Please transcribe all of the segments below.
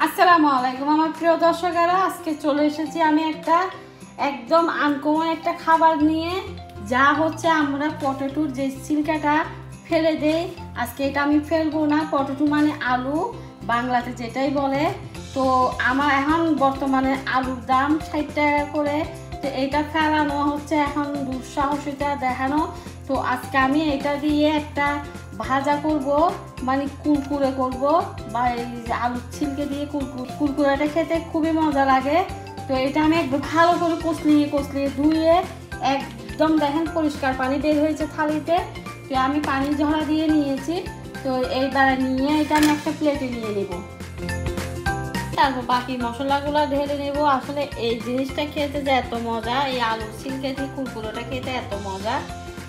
আসসালামু আলাইকুম আমার প্রিয় দর্শকেরা, আজকে চলে এসেছি আমি একটা একদম আনকমন একটা খাবার নিয়ে, যা হচ্ছে আমরা পটেটোর যে ছিলকাটা ফেলে দেই, আজকে এটা আমি ফেলবো না। পটেটো মানে আলু, বাংলাতে যেটাই বলে। তো আমার এখন বর্তমানে আলুর দাম 60 টাকা করে, তো এইটা ফেলানো হচ্ছে এখন দুঃসাহসিতা দেখানো। তো আজকে আমি এটা দিয়ে একটা ভাজা করব, মানে কুরকুরে করব, বা এই যে আলুর ছিলকে দিয়ে কুরকুরাটা খেতে খুবই মজা লাগে। তো এটা আমি একদম ভালো করে কষলিয়ে ধুয়ে একদম দেখেন পরিষ্কার পানি বের হয়েছে থালিতে। তো আমি পানি ঝরা দিয়ে নিয়েছি। তো এইবার নিয়ে এটা আমি একটা প্লেটে নিয়ে নেব, তারপর বাকি মশলাগুলো ঢেলে নেব। আসলে এই জিনিসটা খেতে যে এত মজা, এই আলুর ছিলকে দিয়ে কুরকুরেটা খেতে এত মজা,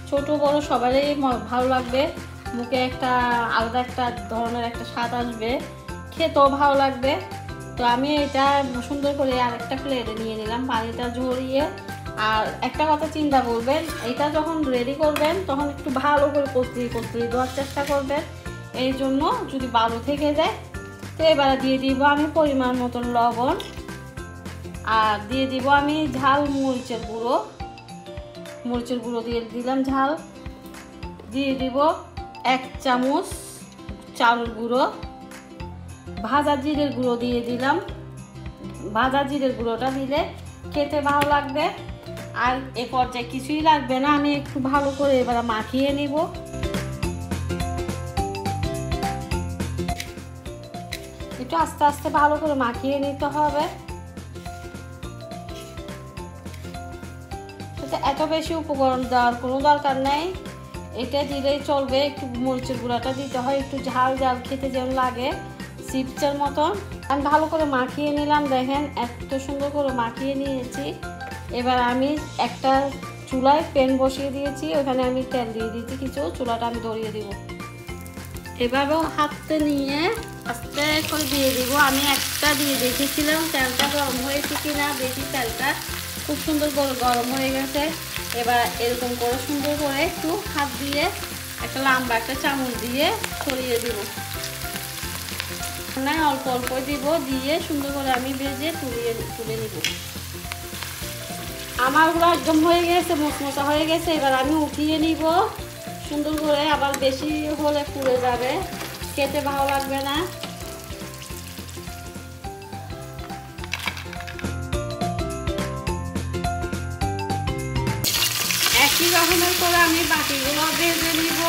ছোট বড় সবারই ভালো লাগবে। মুখে একটা আলাদা একটা ধরনের একটা স্বাদ আসবে, খেতেও ভালো লাগবে। তো আমি এটা সুন্দর করে আর একটা প্লেটে নিয়ে নিলাম পানিটা ঝরিয়ে। আর একটা কথা চিন্তা করবেন, এটা যখন রেডি করবেন তখন একটু ভালো করে কষলিয়ে দেওয়ার চেষ্টা করবেন, এই জন্য যদি বালু থেকে যায়। তো এবারে দিয়ে দিব আমি পরিমাণ মতন লবণ, আর দিয়ে দিব আমি ঝাল মরিচের গুঁড়ো দিয়ে দিলাম ঝাল। দিয়ে দিব 1 চামচ চাউলের গুঁড়ো, ভাজা জিরের গুঁড়ো দিয়ে দিলাম। ভাজা জিরের গুঁড়োটা দিলে খেতে ভালো লাগবে। আর এ পর্যায়ে কিছুই লাগবে না, আমি একটু ভালো করে এবার মাখিয়ে নিব। একটু আস্তে আস্তে ভালো করে মাখিয়ে নিতে হবে। এত বেশি উপকরণ দেওয়ার কোনো দরকার নেই, এটা দিলেই চলবে। একটু মরিচের গুঁড়াটা দিতে হয়, একটু ঝাল খেতে যেমন লাগে, চিপসের মতন। আমি ভালো করে মাখিয়ে নিলাম, দেখেন এত সুন্দর করে মাখিয়ে নিয়েছি। এবার আমি একটা চুলায় প্যান বসিয়ে দিয়েছি, ওখানে আমি তেল দিয়ে দিয়েছি কিছু, চুলাটা আমি ধরিয়ে দিব। এভাবেও হাতে নিয়ে আস্তে করে দিয়ে দিব। আমি একটা দিয়ে দেখেছিলাম তেলটা গরম হয়েছে কিনা, দেখি তেলটা খুব সুন্দর করে গরম হয়ে গেছে। এবার এরকম করে সুন্দর করে একটু হাত দিয়ে একটা লম্বা একটা চামচ দিয়ে ছড়িয়ে দিব, না অল্প অল্প দিব, দিয়ে সুন্দর করে আমি ভেজে তুলে নিব। আমারগুলো একদম হয়ে গেছে, মচমচা হয়ে গেছে। এবার আমি উঠিয়ে নিব সুন্দর করে, আবার বেশি হলে পুড়ে যাবে, খেতে ভালো লাগবে না। একই রকমের করে আমি বাকিগুলো ভেজে নিব।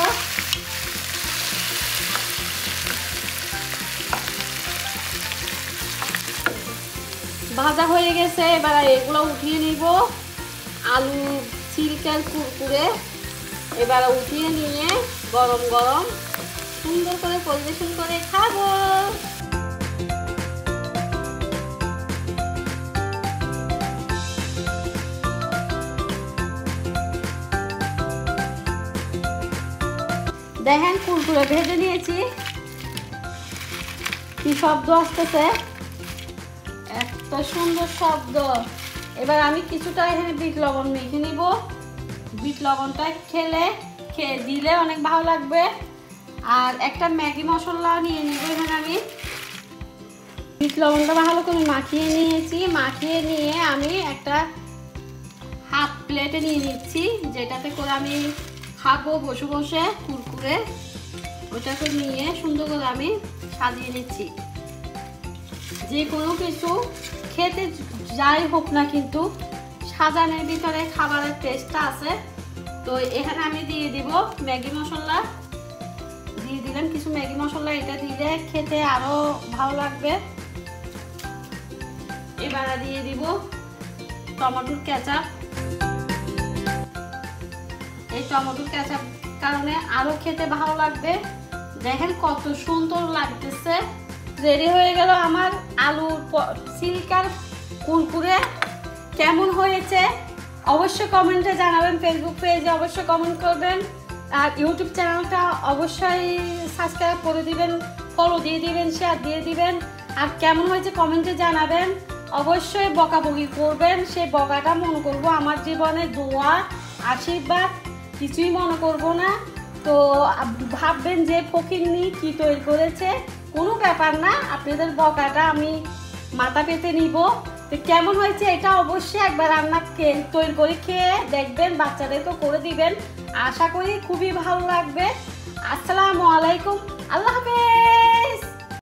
ভাজা হয়ে গেছে, এবার এগুলো উঠিয়ে নিব। আলু ছিলকার কুরকুরে এবার উঠিয়ে নিয়ে গরম গরম সুন্দর করে পরিবেশন করে খাবো। দেখেন কুরকুরে ভেজে নিয়েছি, কি শব্দ আসতেছে, এত সুন্দর শব্দ। এবার আমি কিছুটা এখানে বিট লবণ মেখে নিব। বিট লবণটা দিলে অনেক ভালো লাগবে। আর একটা ম্যাগি মশলা নিয়ে নিব। এখানে আমি বিট লবণটা ভালো করে মাখিয়ে নিয়েছি, মাখিয়ে নিয়ে আমি একটা হাফ প্লেটে নিয়ে নিচ্ছি, যেটাতে করে আমি খাবো বসে বসে কুরকুরে। ওটাকে নিয়ে সুন্দর করে আমি সাজিয়ে নিচ্ছি। যে কোনো কিছু খেতে যাই হোক না, কিন্তু সাজানোর ভিতরে খাবারের টেস্টটা আছে। তো এখানে আমি দিয়ে দিব ম্যাগি মশলা, দিয়ে দিলাম কিছু ম্যাগি মশলা, এটা দিলে খেতে আরো ভালো লাগবে। এবার দিয়ে দিব টমেটোর কেচাপ। এই টমেটোর কেচাপ কারণে আরো খেতে ভালো লাগবে। দেখেন কত সুন্দর লাগতেছে। রেডি হয়ে গেল আমার আলুর ছিলকার কুরকুরে। কেমন হয়েছে অবশ্যই কমেন্টে জানাবেন, ফেসবুক পেজে অবশ্যই কমেন্ট করবেন, আর ইউটিউব চ্যানেলটা অবশ্যই সাবস্ক্রাইব করে দিবেন, ফলো দিয়ে দিবেন, শেয়ার দিয়ে দিবেন। আর কেমন হয়েছে কমেন্টে জানাবেন। অবশ্যই বকাবকি করবেন, সেই বকাটা মনে করবো আমার জীবনে দোয়া আশীর্বাদ, কিছুই মনে করব না। তো ভাববেন যে ফকিন্নি কি তৈরি করেছে, কোনো ব্যাপার না, আপনাদের বকাটা আমি মাথা পেতে নিব। তো কেমন হয়েছে এটা অবশ্যই একবার রান্না তৈরি করে খেয়ে দেখবেন, বাচ্চাদের তো করে দিবেন, আশা করি খুবই ভালো লাগবে। আসসালামু আলাইকুম, আল্লাহ হাফেজ।